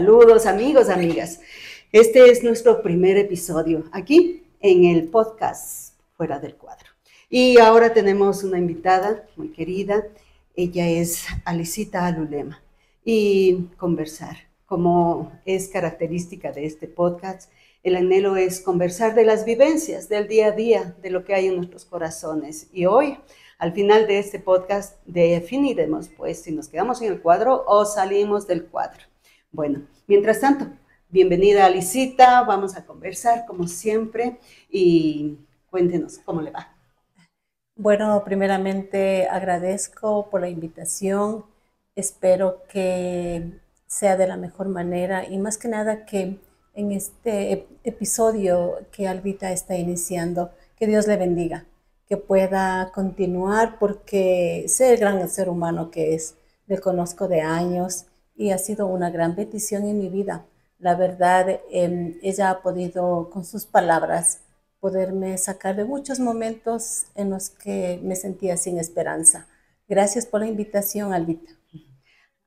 Saludos amigos, amigas. Este es nuestro primer episodio aquí en el podcast Fuera del Cuadro. Y ahora tenemos una invitada muy querida. Ella es Alicita Alulema. Y conversar, como es característica de este podcast, el anhelo es conversar de las vivencias del día a día, de lo que hay en nuestros corazones. Y hoy, al final de este podcast, definiremos pues si nos quedamos en el cuadro o salimos del cuadro. Bueno, mientras tanto, bienvenida Alicita, vamos a conversar como siempre y cuéntenos cómo le va. Bueno, primeramente agradezco por la invitación, espero que sea de la mejor manera y más que nada que en este episodio que Albita está iniciando, que Dios le bendiga, que pueda continuar porque sé el gran ser humano que es, le conozco de años y ha sido una gran bendición en mi vida. La verdad, ella ha podido con sus palabras poderme sacar de muchos momentos en los que me sentía sin esperanza. Gracias por la invitación, Albita.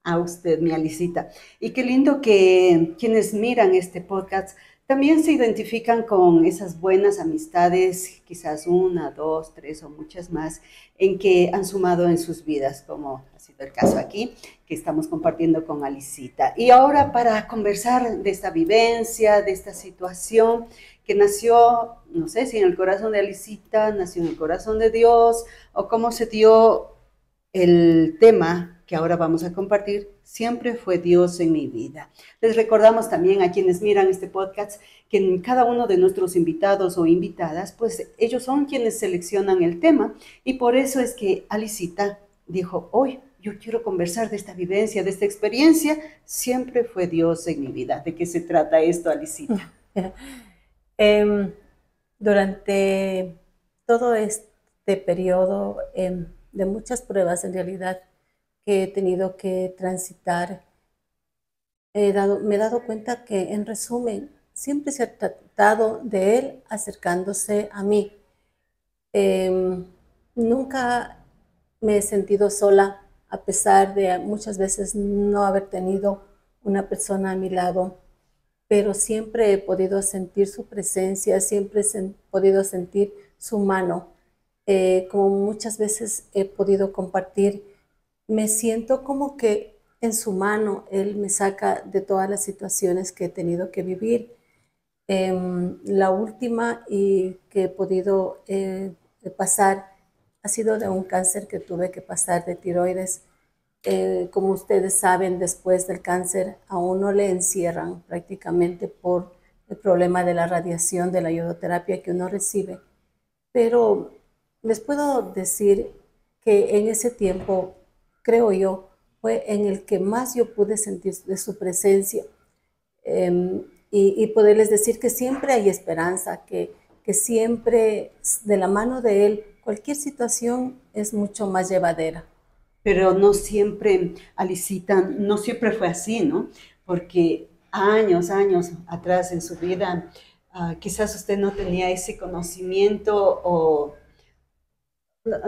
A usted, mi Alicita. Y qué lindo que quienes miran este podcast también se identifican con esas buenas amistades, quizás una, dos, tres o muchas más, en que han sumado en sus vidas, como ha sido el caso aquí, que estamos compartiendo con Alicita. Y ahora para conversar de esta vivencia, de esta situación que nació, no sé si en el corazón de Alicita, nació en el corazón de Dios, o cómo se dio el tema que ahora vamos a compartir, siempre fue Dios en mi vida. Les recordamos también a quienes miran este podcast que en cada uno de nuestros invitados o invitadas, pues ellos son quienes seleccionan el tema y por eso es que Alicita dijo, hoy yo quiero conversar de esta vivencia, de esta experiencia, siempre fue Dios en mi vida. ¿De qué se trata esto, Alicita? Em, Durante todo este periodo de muchas pruebas en realidad que he tenido que transitar, me he dado cuenta que en resumen siempre se ha tratado de Él acercándose a mí. Em, Nunca me he sentido sola a pesar de muchas veces no haber tenido una persona a mi lado, pero siempre he podido sentir su presencia, siempre he podido sentir su mano. Como muchas veces he podido compartir, me siento como que en su mano Él me saca de todas las situaciones que he tenido que vivir. La última y que he podido pasar ha sido de un cáncer que tuve que pasar de tiroides. Como ustedes saben, después del cáncer a uno le encierran prácticamente por el problema de la radiación, de la iodoterapia que uno recibe. Pero les puedo decir que en ese tiempo, creo yo, fue en el que más yo pude sentir de su presencia y poderles decir que siempre hay esperanza, que siempre de la mano de Él cualquier situación es mucho más llevadera. Pero no siempre, Alicita, no siempre fue así, ¿no? Porque años atrás en su vida, quizás usted no tenía ese conocimiento o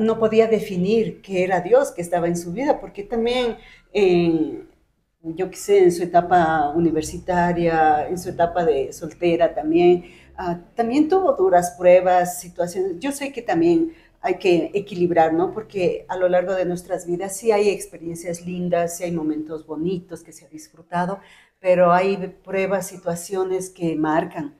no podía definir qué era Dios que estaba en su vida, porque también, yo qué sé, en su etapa universitaria, en su etapa de soltera también, también tuvo duras pruebas, situaciones. Yo sé que también hay que equilibrar, ¿no? Porque a lo largo de nuestras vidas sí hay experiencias lindas, sí hay momentos bonitos que se ha disfrutado, pero hay pruebas, situaciones que marcan.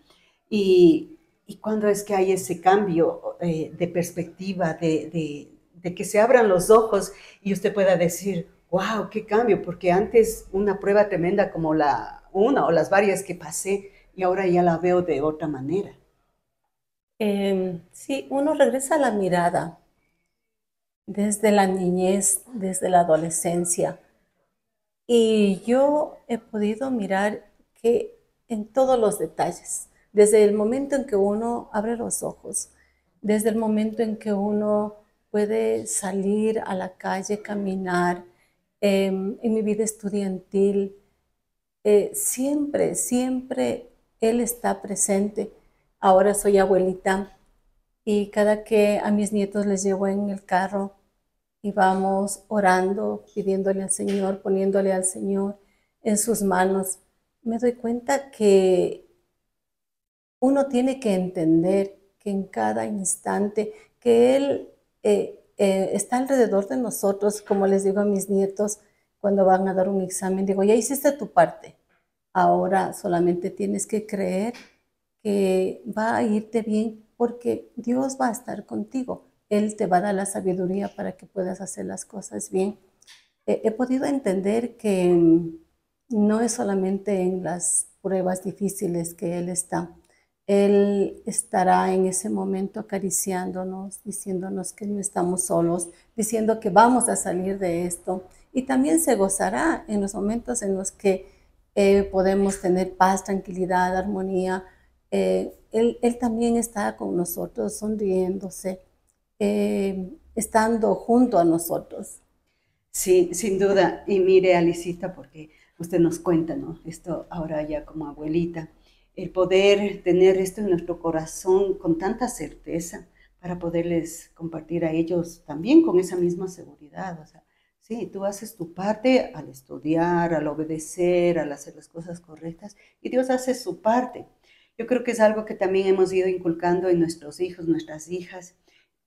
Y cuando es que hay ese cambio de perspectiva, de que se abran los ojos y usted pueda decir, wow, qué cambio, porque antes una prueba tremenda como una o las varias que pasé y ahora ya la veo de otra manera. Sí, uno regresa la mirada desde la niñez, desde la adolescencia. Y yo he podido mirar que en todos los detalles, desde el momento en que uno abre los ojos, desde el momento en que uno puede salir a la calle, caminar, en mi vida estudiantil, siempre Él está presente. Ahora soy abuelita y cada que a mis nietos les llevo en el carro y vamos orando, pidiéndole al Señor, poniéndole al Señor en sus manos. me doy cuenta que uno tiene que entender que en cada instante que Él está alrededor de nosotros, como les digo a mis nietos cuando van a dar un examen, digo, ya hiciste tu parte, ahora solamente tienes que creer que va a irte bien porque Dios va a estar contigo. Él te va a dar la sabiduría para que puedas hacer las cosas bien. He podido entender que no es solamente en las pruebas difíciles que Él está. Él estará en ese momento acariciándonos, diciéndonos que no estamos solos, diciendo que vamos a salir de esto. Y también se gozará en los momentos en los que podemos tener paz, tranquilidad, armonía. Él también está con nosotros, sonriéndose, estando junto a nosotros. Sí, sin duda. Y mire, Alicita, porque usted nos cuenta, ¿no? Esto ahora ya como abuelita, el poder tener esto en nuestro corazón con tanta certeza para poderles compartir a ellos también con esa misma seguridad. O sea, sí, tú haces tu parte al estudiar, al obedecer, al hacer las cosas correctas, y Dios hace su parte. Yo creo que es algo que también hemos ido inculcando en nuestros hijos, nuestras hijas,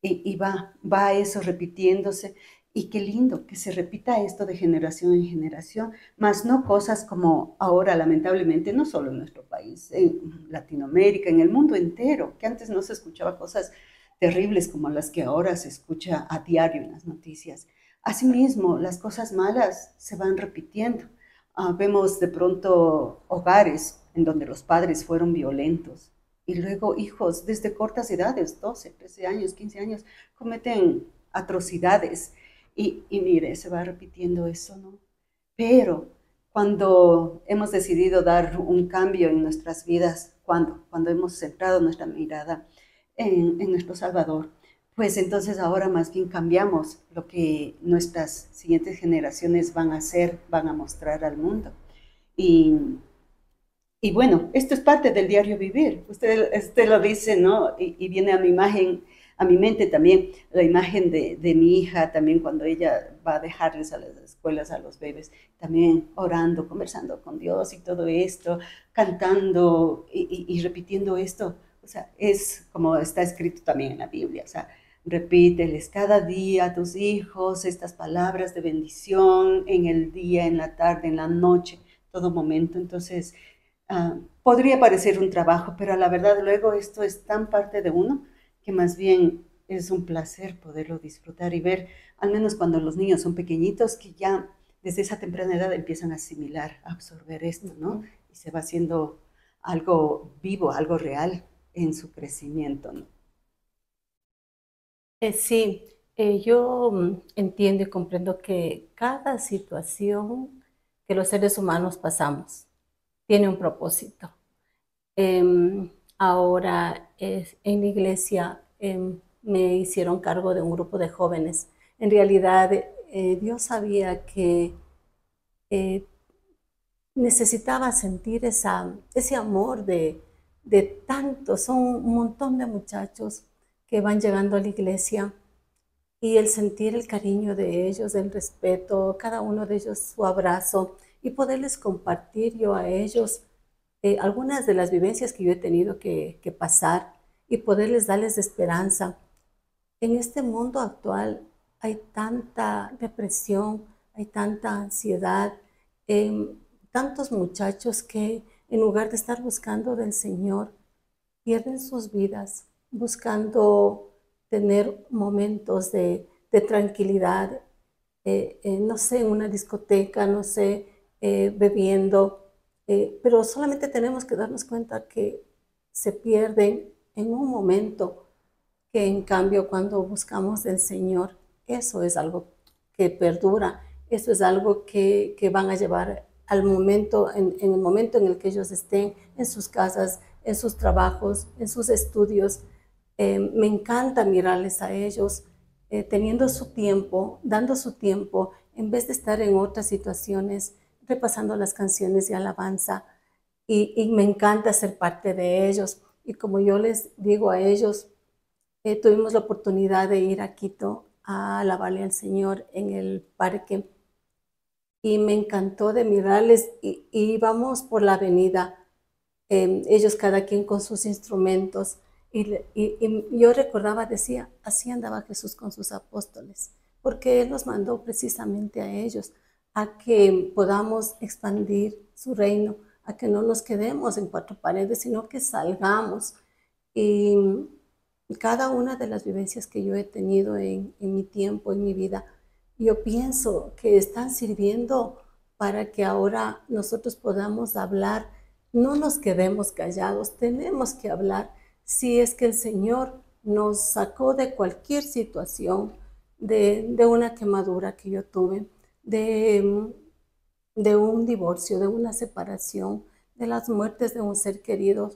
y va eso repitiéndose. Y qué lindo que se repita esto de generación en generación, más no cosas como ahora, lamentablemente, no solo en nuestro país, en Latinoamérica, en el mundo entero, que antes no se escuchaba cosas terribles como las que ahora se escucha a diario en las noticias. Asimismo, las cosas malas se van repitiendo. Vemos de pronto hogares en donde los padres fueron violentos y luego hijos desde cortas edades, 12, 13 años, 15 años, cometen atrocidades y mire, se va repitiendo eso, ¿no? Pero cuando hemos decidido dar un cambio en nuestras vidas, cuando hemos centrado nuestra mirada en nuestro Salvador, pues entonces ahora más bien cambiamos lo que nuestras siguientes generaciones van a hacer, van a mostrar al mundo. Y, y bueno, esto es parte del diario vivir. Usted lo dice, ¿no? Y viene a mi imagen, a mi mente también, la imagen de mi hija, también cuando ella va a dejarles a las escuelas a los bebés, también orando, conversando con Dios y todo esto, cantando y repitiendo esto. O sea, es como está escrito también en la Biblia. O sea, repíteles cada día a tus hijos estas palabras de bendición en el día, en la tarde, en la noche, todo momento. Entonces, podría parecer un trabajo, pero a la verdad luego esto es tan parte de uno que más bien es un placer poderlo disfrutar y ver, al menos cuando los niños son pequeñitos, que ya desde esa temprana edad empiezan a asimilar, a absorber esto, ¿no? Y se va haciendo algo vivo, algo real en su crecimiento, ¿no? Sí, yo entiendo y comprendo que cada situación que los seres humanos pasamos tiene un propósito. Ahora en la iglesia me hicieron cargo de un grupo de jóvenes. En realidad Dios sabía que eh, necesitaba sentir ese amor de tantos, son un montón de muchachos que van llegando a la iglesia y el sentir el cariño de ellos, el respeto, cada uno de ellos su abrazo y poderles compartir yo a ellos algunas de las vivencias que yo he tenido que pasar y poderles darles esperanza. En este mundo actual hay tanta depresión, hay tanta ansiedad, tantos muchachos que en lugar de estar buscando del Señor, pierden sus vidas buscando tener momentos de tranquilidad, no sé, en una discoteca, no sé, bebiendo, pero solamente tenemos que darnos cuenta que se pierden en un momento, que en cambio cuando buscamos del Señor, eso es algo que perdura, eso es algo que van a llevar al momento, en el momento en el que ellos estén en sus casas, en sus trabajos, en sus estudios. Me encanta mirarles a ellos teniendo su tiempo, dando su tiempo, en vez de estar en otras situaciones, repasando las canciones de alabanza. Y me encanta ser parte de ellos. Y como yo les digo a ellos, tuvimos la oportunidad de ir a Quito a alabarle al Señor en el parque y me encantó de mirarles y íbamos por la avenida, ellos cada quien con sus instrumentos y yo recordaba, decía, así andaba Jesús con sus apóstoles, porque Él nos mandó precisamente a ellos, a que podamos expandir su reino, a que no nos quedemos en cuatro paredes, sino que salgamos. Y cada una de las vivencias que yo he tenido en mi tiempo, en mi vida, yo pienso que están sirviendo para que ahora nosotros podamos hablar, no nos quedemos callados, tenemos que hablar. Si es que el Señor nos sacó de cualquier situación, de una quemadura que yo tuve, de un divorcio, de una separación, de las muertes de un ser querido,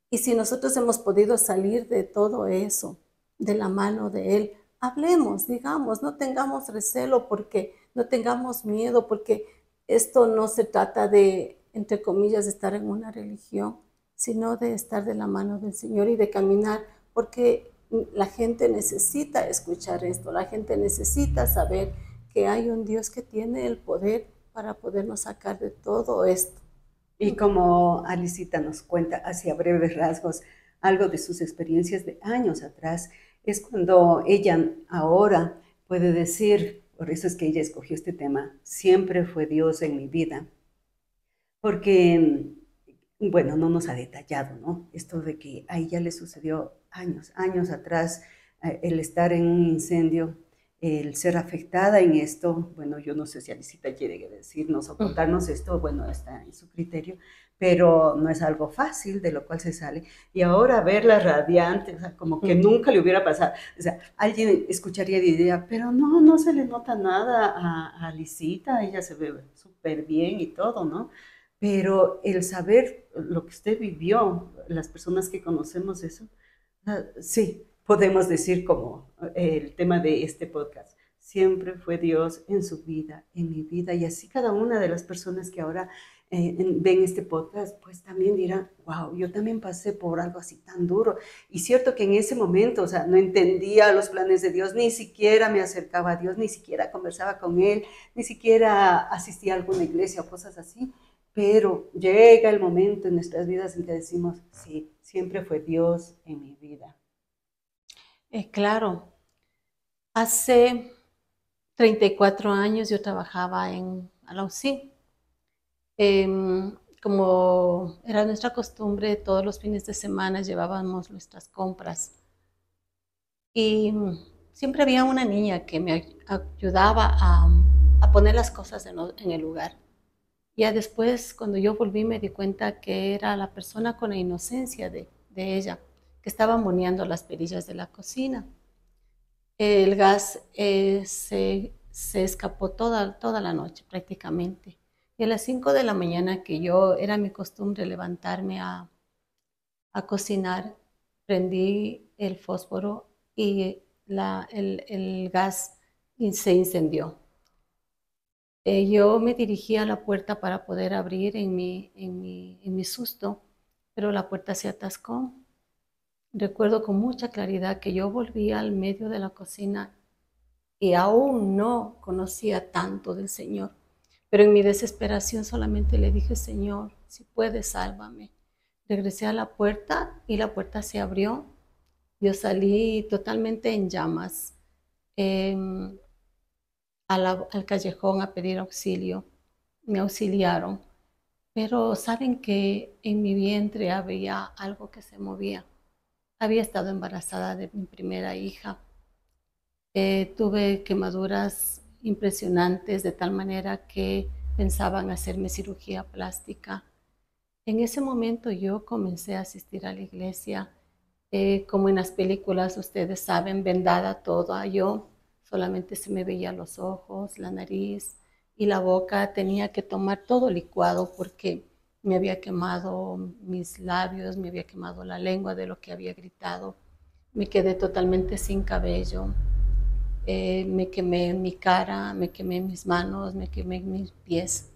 y si nosotros hemos podido salir de todo eso, de la mano de Él, hablemos, digamos, no tengamos recelo, porque no tengamos miedo, porque esto no se trata de, entre comillas, de estar en una religión, sino de estar de la mano del Señor y de caminar, porque la gente necesita escuchar esto, la gente necesita saber que hay un Dios que tiene el poder para podernos sacar de todo esto. Y como Alicita nos cuenta hacia breves rasgos algo de sus experiencias de años atrás, es cuando ella ahora puede decir, por eso es que ella escogió este tema, siempre fue Dios en mi vida, porque, bueno, no nos ha detallado, ¿no? Esto de que a ella le sucedió años, años atrás, el estar en un incendio, el ser afectada en esto, bueno, yo no sé si Alicita quiere decirnos o contarnos esto, bueno, está en su criterio, pero no es algo fácil de lo cual se sale. Y ahora verla radiante, o sea, como que nunca le hubiera pasado. O sea, alguien escucharía y diría, pero no, no se le nota nada a Alicita, ella se ve súper bien y todo, ¿no? Pero el saber lo que usted vivió, las personas que conocemos eso, sí, podemos decir como el tema de este podcast, siempre fue Dios en su vida, en mi vida, y así cada una de las personas que ahora ven este podcast, pues también dirán, wow, yo también pasé por algo así tan duro. Y cierto que en ese momento, o sea, no entendía los planes de Dios, ni siquiera me acercaba a Dios, ni siquiera conversaba con Él, ni siquiera asistía a alguna iglesia o cosas así. Pero llega el momento en nuestras vidas en que decimos, sí, siempre fue Dios en mi vida. Claro, hace 34 años yo trabajaba en Alausí. Como era nuestra costumbre, todos los fines de semana llevábamos nuestras compras. Y siempre había una niña que me ayudaba a poner las cosas en el lugar. Ya después, cuando yo volví, me di cuenta que era la persona con la inocencia de ella, que estaba moneando las perillas de la cocina. El gas se escapó toda la noche prácticamente. Y a las 5 de la mañana, que yo era mi costumbre levantarme a cocinar, prendí el fósforo y el gas se incendió. Yo me dirigí a la puerta para poder abrir en mi susto, pero la puerta se atascó. Recuerdo con mucha claridad que yo volví al medio de la cocina y aún no conocía tanto del Señor, pero en mi desesperación solamente le dije, Señor, si puedes, sálvame. Regresé a la puerta y la puerta se abrió. Yo salí totalmente en llamas al callejón a pedir auxilio. Me auxiliaron, pero saben que en mi vientre había algo que se movía. Había estado embarazada de mi primera hija. Tuve quemaduras impresionantes de tal manera que pensaban hacerme cirugía plástica. En ese momento yo comencé a asistir a la iglesia, como en las películas, ustedes saben, vendada toda. Yo solamente se me veía los ojos, la nariz y la boca. Tenía que tomar todo licuado porque me había quemado mis labios, me había quemado la lengua de lo que había gritado. Me quedé totalmente sin cabello. Me quemé mi cara, me quemé mis manos, me quemé mis pies.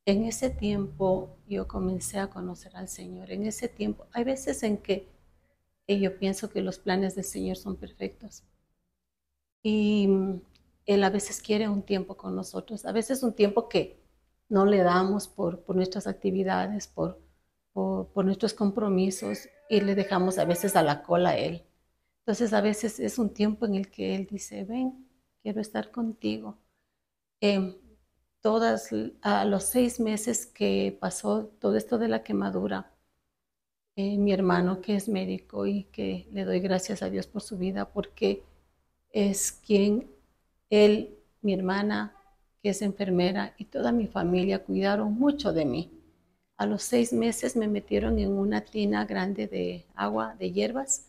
En ese tiempo yo comencé a conocer al Señor. En ese tiempo, hay veces en que yo pienso que los planes del Señor son perfectos. Y Él a veces quiere un tiempo con nosotros, a veces un tiempo que no le damos por nuestras actividades, por nuestros compromisos, y le dejamos a veces a la cola a Él. Entonces a veces es un tiempo en el que Él dice, ven, quiero estar contigo. Eh, a los 6 meses que pasó todo esto de la quemadura, mi hermano, que es médico y que le doy gracias a Dios por su vida, porque es quien él, mi hermana, que es enfermera, y toda mi familia cuidaron mucho de mí. A los 6 meses me metieron en una tina grande de agua, de hierbas,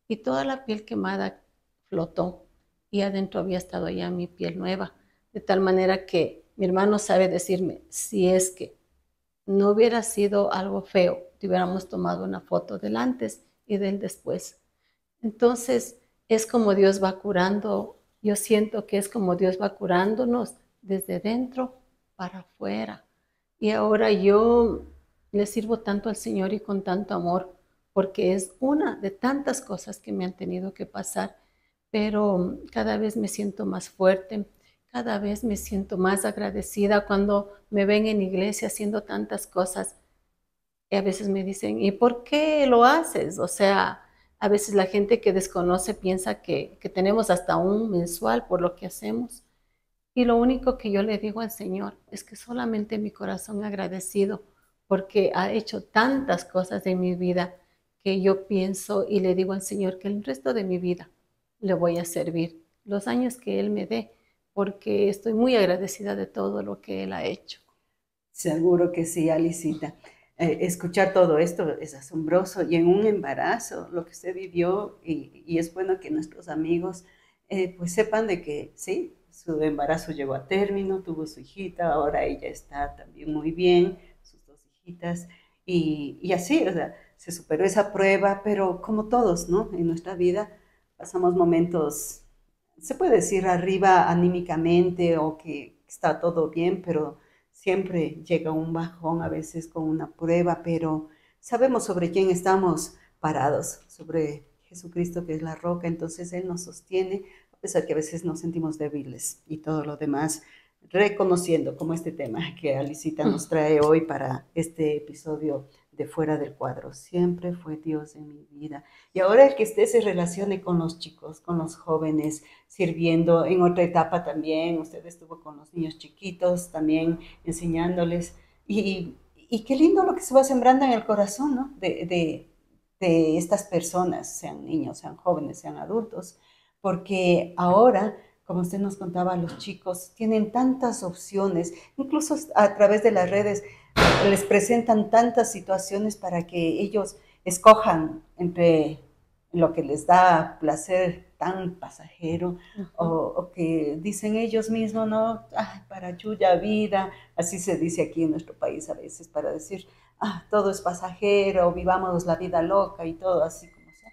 y toda la piel quemada flotó, y adentro había estado ya mi piel nueva, de tal manera que mi hermano sabe decirme, si es que no hubiera sido algo feo, te hubiéramos tomado una foto del antes y del después. Entonces, es como Dios va curando, yo siento que es como Dios va curándonos desde dentro para afuera. Y ahora yo le sirvo tanto al Señor y con tanto amor, porque es una de tantas cosas que me han tenido que pasar, pero cada vez me siento más fuerte, cada vez me siento más agradecida cuando me ven en iglesia haciendo tantas cosas. Y a veces me dicen, ¿y por qué lo haces? O sea, a veces la gente que desconoce piensa que tenemos hasta un mensual por lo que hacemos. Y lo único que yo le digo al Señor es que solamente mi corazón agradecido, porque ha hecho tantas cosas en mi vida que yo pienso y le digo al Señor que el resto de mi vida le voy a servir, los años que Él me dé, porque estoy muy agradecida de todo lo que Él ha hecho. Seguro que sí, Alicita. Escuchar todo esto es asombroso y en un embarazo, lo que usted vivió, y es bueno que nuestros amigos pues sepan de que sí, su embarazo llegó a término, tuvo su hijita, ahora ella está también muy bien, sus dos hijitas, y así, o sea, se superó esa prueba, pero como todos, ¿no? En nuestra vida pasamos momentos, se puede decir arriba anímicamente o que está todo bien, pero siempre llega un bajón, a veces con una prueba, pero sabemos sobre quién estamos parados, sobre Jesucristo que es la roca, entonces Él nos sostiene, a pesar que a veces nos sentimos débiles y todo lo demás, reconociendo como este tema que Alicita nos trae hoy para este episodio de Fuera del Cuadro. Siempre fue Dios en mi vida. Y ahora el que usted se relacione con los chicos, con los jóvenes, sirviendo en otra etapa también. Usted estuvo con los niños chiquitos también enseñándoles. Y qué lindo lo que se va sembrando en el corazón, ¿no? De estas personas, sean niños, sean jóvenes, sean adultos. Porque ahora, como usted nos contaba, los chicos tienen tantas opciones, incluso a través de las redes les presentan tantas situaciones para que ellos escojan entre lo que les da placer tan pasajero o que dicen ellos mismos, ¿no? Ay, para Yuya vida, así se dice aquí en nuestro país a veces, para decir, todo es pasajero, vivamos la vida loca y todo así como sea.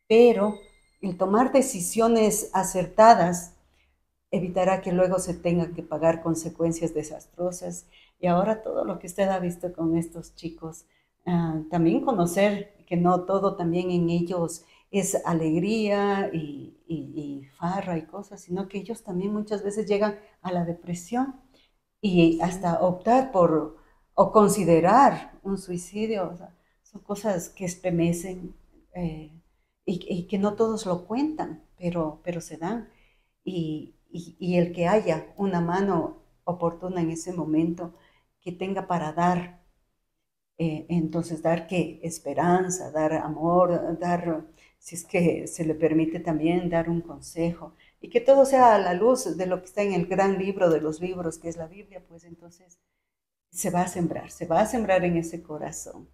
Pero el tomar decisiones acertadas evitará que luego se tenga que pagar consecuencias desastrosas. Y ahora todo lo que usted ha visto con estos chicos, también conocer que no todo también en ellos es alegría y farra y cosas, sino que ellos también muchas veces llegan a la depresión y hasta optar por o considerar un suicidio. O sea, son cosas que estremecen y que no todos lo cuentan, pero se dan. Y el que haya una mano oportuna en ese momento que tenga para dar, entonces dar qué esperanza, dar amor, dar, si es que se le permite también dar un consejo, y que todo sea a la luz de lo que está en el gran libro de los libros, que es la Biblia, pues entonces se va a sembrar en ese corazón.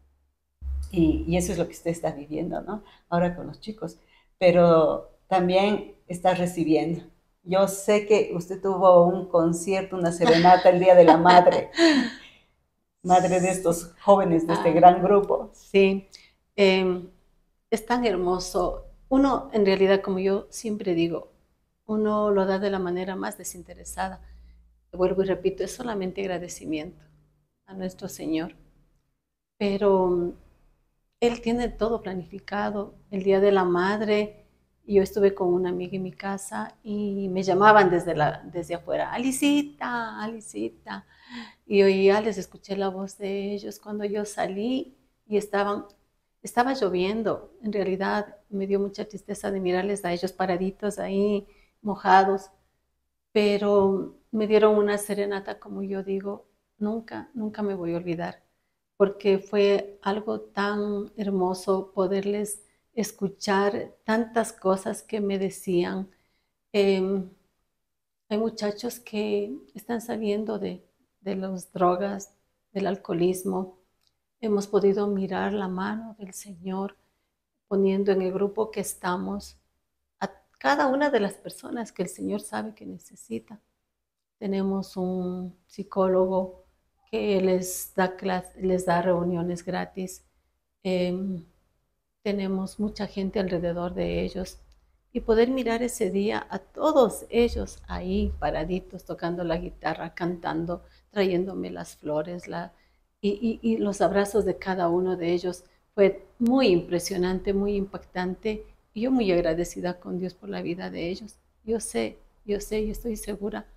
Y eso es lo que usted está viviendo, ¿no? Ahora con los chicos. Pero también está recibiendo. Yo sé que usted tuvo un concierto, una serenata el Día de la Madre, madre de estos Sí. jóvenes, de este gran grupo. Sí. Eh, es tan hermoso. Uno, en realidad, como yo siempre digo, uno lo da de la manera más desinteresada. Vuelvo y repito, es solamente agradecimiento a nuestro Señor. Pero Él tiene todo planificado. El Día de la Madre, Y yo estuve con una amiga en mi casa y me llamaban desde afuera, Alicita, Alicita. Y yo ya les escuché la voz de ellos cuando yo salí y estaba lloviendo. En realidad me dio mucha tristeza de mirarles a ellos paraditos ahí, mojados, pero me dieron una serenata, como yo digo, nunca, nunca me voy a olvidar, porque fue algo tan hermoso poderles escuchar tantas cosas que me decían. Em, Hay muchachos que están saliendo de las drogas, del alcoholismo. Hemos podido mirar la mano del Señor poniendo en el grupo que estamos a cada una de las personas que el Señor sabe que necesita. Tenemos un psicólogo que les da reuniones gratis. Em, Tenemos mucha gente alrededor de ellos y poder mirar ese día a todos ellos ahí paraditos, tocando la guitarra, cantando, trayéndome las flores, y los abrazos de cada uno de ellos fue muy impresionante, muy impactante, y yo muy agradecida con Dios por la vida de ellos. Yo sé y estoy segura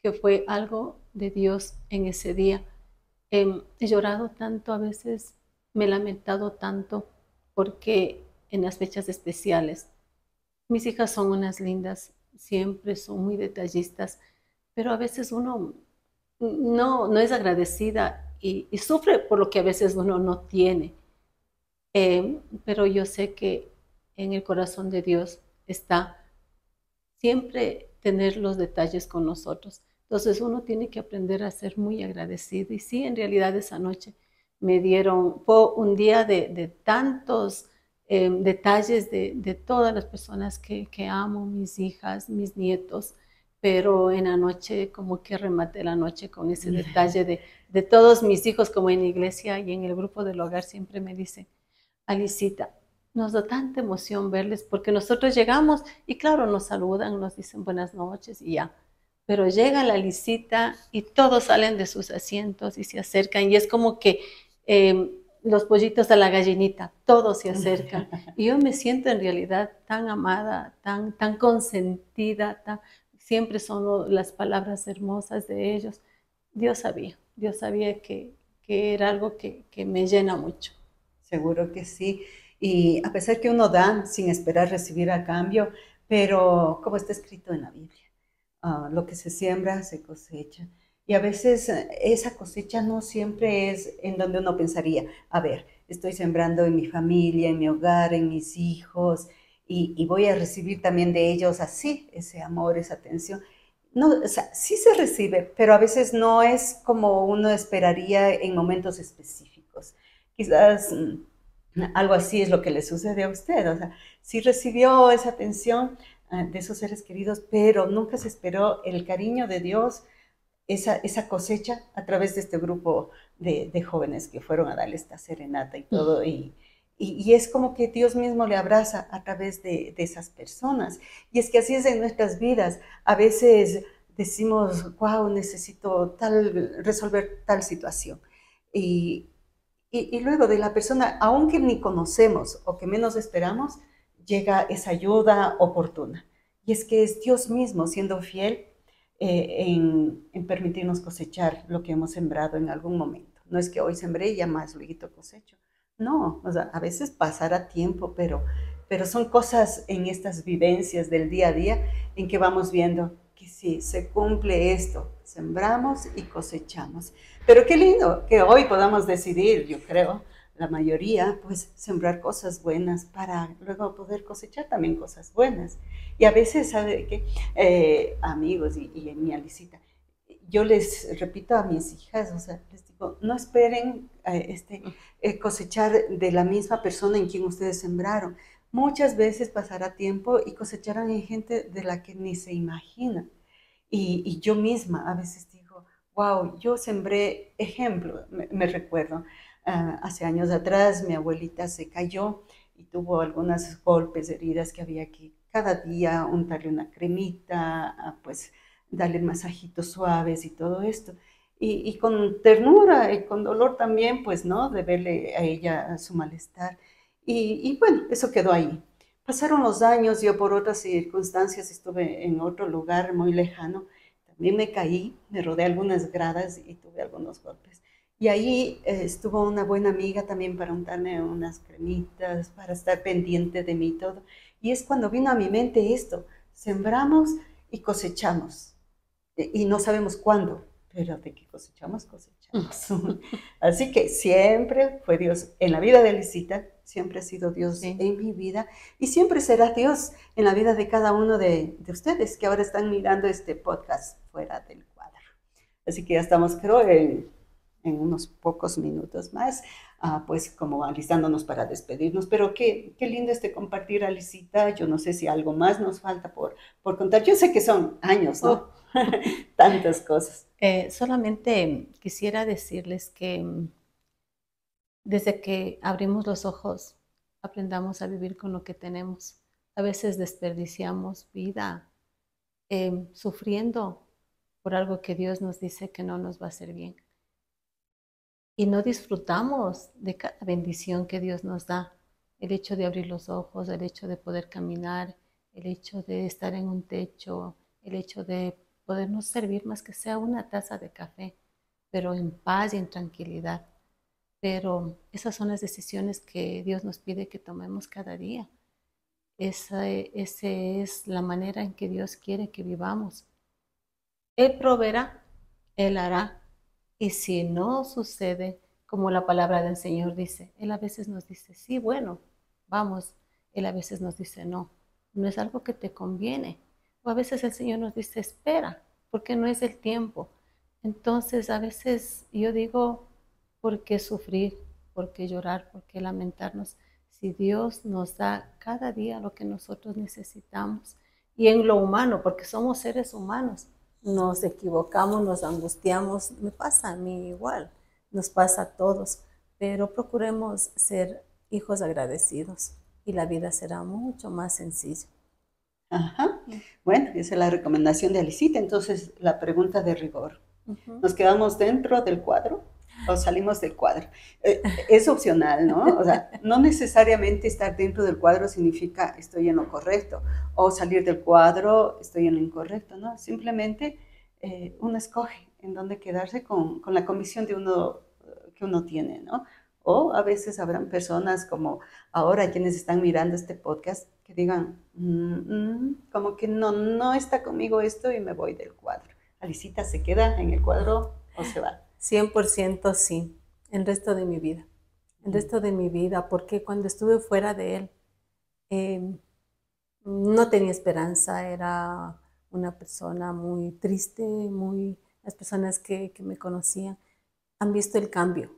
que fue algo de Dios en ese día. He llorado tanto a veces, me he lamentado tanto, porque en las fechas especiales, mis hijas son unas lindas, siempre son muy detallistas, pero a veces uno no es agradecida y sufre por lo que a veces uno no tiene. Pero yo sé que en el corazón de Dios está siempre tener los detalles con nosotros. Entonces uno tiene que aprender a ser muy agradecido. Y sí, en realidad esa noche fue un día de tantos detalles de todas las personas que amo, mis hijas, mis nietos, pero en la noche como que rematé la noche con ese detalle de todos mis hijos, como en la iglesia y en el grupo del hogar siempre me dicen, Alicita, nos da tanta emoción verles porque nosotros llegamos y claro, nos saludan, nos dicen buenas noches y ya. Pero llega la Alicita y todos salen de sus asientos y se acercan y es como que los pollitos a la gallinita, todos se acercan. Y yo me siento en realidad tan amada, tan consentida, siempre son las palabras hermosas de ellos. Dios sabía que era algo que me llena mucho. Seguro que sí. Y a pesar que uno da sin esperar recibir a cambio, pero como está escrito en la Biblia, lo que se siembra se cosecha. Y a veces esa cosecha no siempre es en donde uno pensaría, a ver, estoy sembrando en mi familia, en mi hogar, en mis hijos, y voy a recibir también de ellos así, ese amor, esa atención. No, o sea, sí se recibe, pero a veces no es como uno esperaría en momentos específicos. Quizás algo así es lo que le sucede a usted. O sea, sí recibió esa atención de esos seres queridos, pero nunca se esperó el cariño de Dios, esa cosecha a través de este grupo de jóvenes que fueron a darle esta serenata y todo. Y es como que Dios mismo le abraza a través de esas personas. Y es que así es en nuestras vidas. A veces decimos, wow, necesito resolver tal situación. Y, y luego de la persona, aunque ni conocemos o que menos esperamos, llega esa ayuda oportuna. Y es que es Dios mismo siendo fiel en permitirnos cosechar lo que hemos sembrado en algún momento. No es que hoy sembré y ya más luego cosecho. No, o sea, a veces pasará tiempo, pero son cosas en estas vivencias del día a día en que vamos viendo que sí, se cumple esto, sembramos y cosechamos. Pero qué lindo que hoy podamos decidir, yo creo, la mayoría, pues sembrar cosas buenas para luego poder cosechar también cosas buenas. Y a veces, ¿sabe qué? Amigos y en mi Alicita, yo les repito a mis hijas, o sea, les digo, no esperen cosechar de la misma persona en quien ustedes sembraron. Muchas veces pasará tiempo y cosecharán en gente de la que ni se imaginan. Y yo misma a veces digo, wow, yo sembré ejemplo, me recuerdo, hace años atrás mi abuelita se cayó y tuvo algunos golpes, heridas que había que cada día untarle una cremita, pues darle masajitos suaves y todo esto. Y con ternura y con dolor también, pues, ¿no? De verle a ella su malestar. Y bueno, eso quedó ahí. pasaron los años, yo por otras circunstancias estuve en otro lugar muy lejano, también me caí, me rodé algunas gradas y tuve algunos golpes. Y ahí estuvo una buena amiga también para untarme unas cremitas, para estar pendiente de mí y todo. Y es cuando vino a mi mente esto, sembramos y cosechamos. Y no sabemos cuándo, pero de que cosechamos, cosechamos. Así que siempre fue Dios en la vida de Lisita, siempre ha sido Dios Sí. en mi vida y siempre será Dios en la vida de cada uno de ustedes que ahora están mirando este podcast fuera del cuadro. Así que ya estamos, creo, en unos pocos minutos más, pues como alistándonos para despedirnos, pero qué lindo compartir, Alicita. Yo no sé si algo más nos falta por contar. Yo sé que son años, ¿no? Oh. Tantas cosas. Solamente quisiera decirles que desde que abrimos los ojos, aprendamos a vivir con lo que tenemos. A veces desperdiciamos vida sufriendo por algo que Dios nos dice que no nos va a hacer bien. Y no disfrutamos de cada bendición que Dios nos da. El hecho de abrir los ojos, el hecho de poder caminar, el hecho de estar en un techo, el hecho de podernos servir más que sea una taza de café, pero en paz y en tranquilidad. Pero esas son las decisiones que Dios nos pide que tomemos cada día. Esa es la manera en que Dios quiere que vivamos. Él proveerá, Él hará. Y si no sucede, como la palabra del Señor dice, Él a veces nos dice, sí, bueno, vamos. Él a veces nos dice, no, no es algo que te conviene. O a veces el Señor nos dice, espera, porque no es el tiempo. Entonces, a veces yo digo, ¿por qué sufrir? ¿Por qué llorar? ¿Por qué lamentarnos? Si Dios nos da cada día lo que nosotros necesitamos. Y en lo humano, porque somos seres humanos, nos equivocamos, nos angustiamos, me pasa a mí igual, nos pasa a todos, pero procuremos ser hijos agradecidos y la vida será mucho más sencilla. Ajá. Bueno, esa es la recomendación de Alicita. Entonces, la pregunta de rigor. ¿Nos quedamos dentro del cuadro o salimos del cuadro? Es opcional, ¿no? O sea, no necesariamente estar dentro del cuadro significa estoy en lo correcto, o salir del cuadro estoy en lo incorrecto, ¿no? Simplemente uno escoge en dónde quedarse con la convicción de uno que uno tiene, ¿no? O a veces habrán personas como ahora quienes están mirando este podcast que digan, como que no está conmigo esto y me voy del cuadro. Alicita, ¿se queda en el cuadro o se va? 100% sí, el resto de mi vida. El resto de mi vida, porque cuando estuve fuera de él, no tenía esperanza, era una persona muy triste, las personas que me conocían han visto el cambio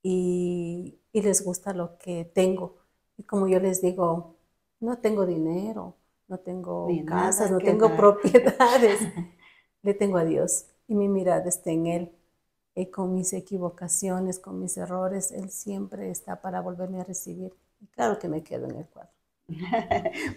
y les gusta lo que tengo. Y como yo les digo, no tengo dinero, no tengo casas, no tengo propiedades, le tengo a Dios y mi mirada está en Él. Con mis equivocaciones, con mis errores, Él siempre está para volverme a recibir. Y claro que me quedo en el cuadro.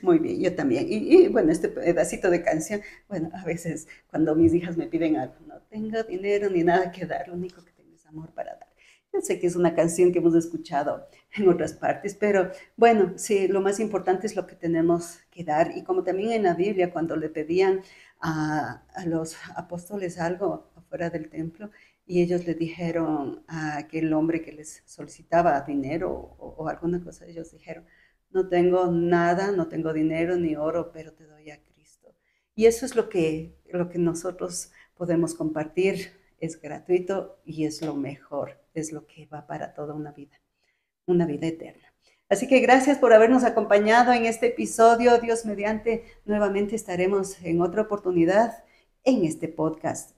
Muy bien, yo también. Y bueno, este pedacito de canción, bueno, a veces cuando mis hijas me piden algo, no tengo dinero ni nada que dar, lo único que tengo es amor para dar. Yo sé que es una canción que hemos escuchado en otras partes, pero bueno, sí, lo más importante es lo que tenemos que dar. Y como también en la Biblia, cuando le pedían a los apóstoles algo afuera del templo, y ellos le dijeron a aquel hombre que les solicitaba dinero o alguna cosa, ellos dijeron, no tengo nada, no tengo dinero ni oro, pero te doy a Cristo. Y eso es lo que nosotros podemos compartir. Es gratuito y es lo mejor, es lo que va para toda una vida eterna. Así que gracias por habernos acompañado en este episodio. Dios mediante, nuevamente estaremos en otra oportunidad en este podcast,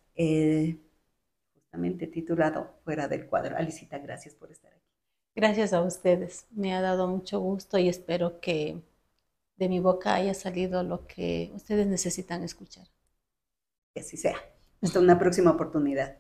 justamente titulado Fuera del Cuadro. Alicita, gracias por estar aquí. Gracias a ustedes, me ha dado mucho gusto y espero que de mi boca haya salido lo que ustedes necesitan escuchar. Que así sea. Hasta una próxima oportunidad.